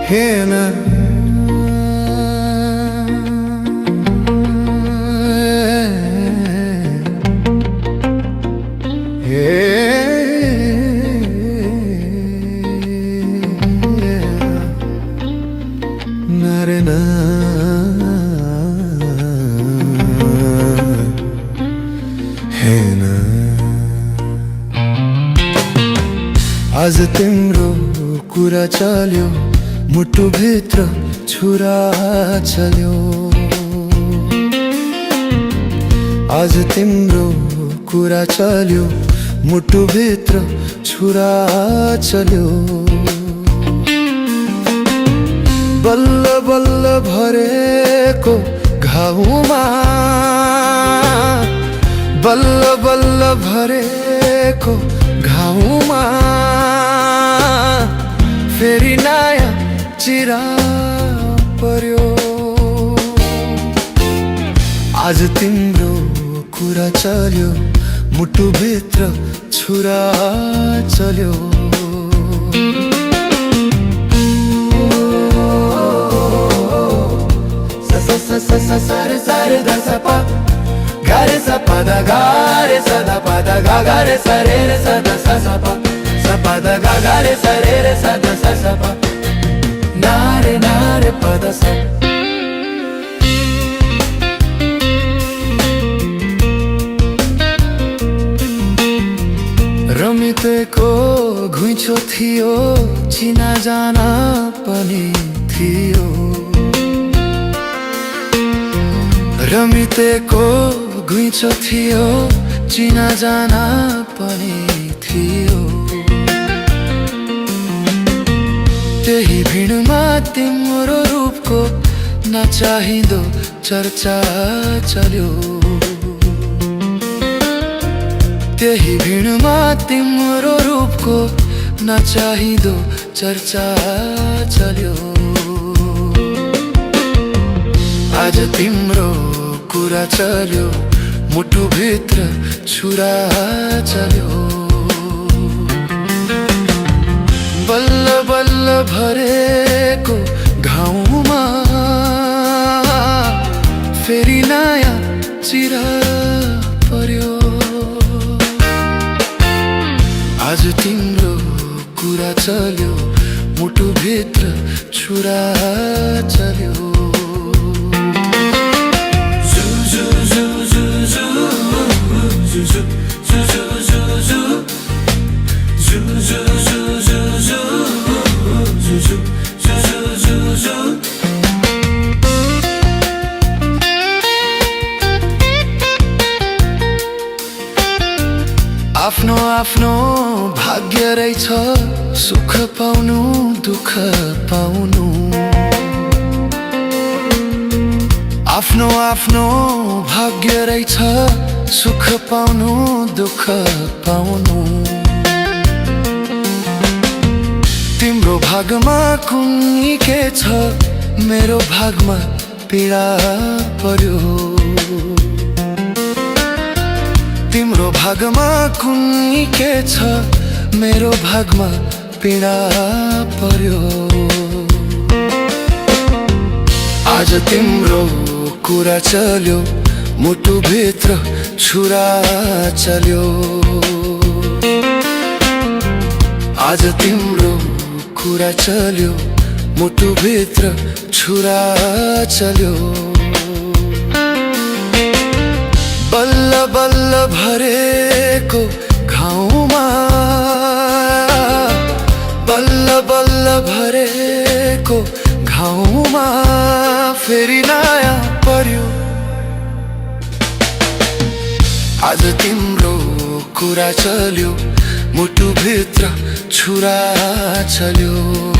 हेन नरना हेन आज तिम्रो कुरा चल्यो मुटु भित्र छुरा चल्यो आज तिम्रो कुरा चल्यो मुटु भित्र छुरा चल्यो बल्ल बल्ल भरेको घाउमा बल्ल बल्ल भरेको घाउमा फेरि नयाँ चिरा पर्यो आज तिम्रो कुरा चल्यो मुटु भित्र छुरा चल्यो सरे सरे द सा पा गा रे सा पा दा गा रे सा दा पा दा गा गा रे सा रे सा दा सा पा दा गा गा रे सा रे सा दा सा पा ना रे पा दा सा रमितेको घुइँचो थियो चिना जाना पनि थियो रमितेको घुइँचो थियो चिना जाना पनि थियो त्यही भिडमा तिम्रो रूपको नचाहिँदो चर्चा चल्यो त्यही भिडमा तिम्रो रूपको नचाहिँदो चर्चा चल्यो आज तिम्रो कुरा चल्यो मुटु भित्र छुरा चल्यो बल्ल बल्ल भरेको घाउमा फेरि नयाँ चिरा पर्यो आज तिम्रो कुरा चल्यो मुटु भित्र छुरा चल्यो आफ्नो आफ्नो भाग्य रहेछ सुख पाउनु दुःख पाउनु आफ्नो आफ्नो भाग्य रहेछ सुख पाउनु दुःख पाउनु तिम्रो भागमा कुनै के छ मेरो भागमा पीडा पर्यो तिम्रो भागमा कुनै के छ मेरो भागमा पीडा पर्यो आज तिम्रो कुरा चल्यो मुटु भित्र छुरा चल्यो आज तिम्रो कुरा चल्यो मुटु भित्र छुरा चल्यो बल्ल बल्ल भरेको घाउमा बल्ल बल्ल भरेको घाउमा फेरि नयाँ पर्यो आज तिम्रो कुरा चल्यो मुटु भित्र छुरा चल्यो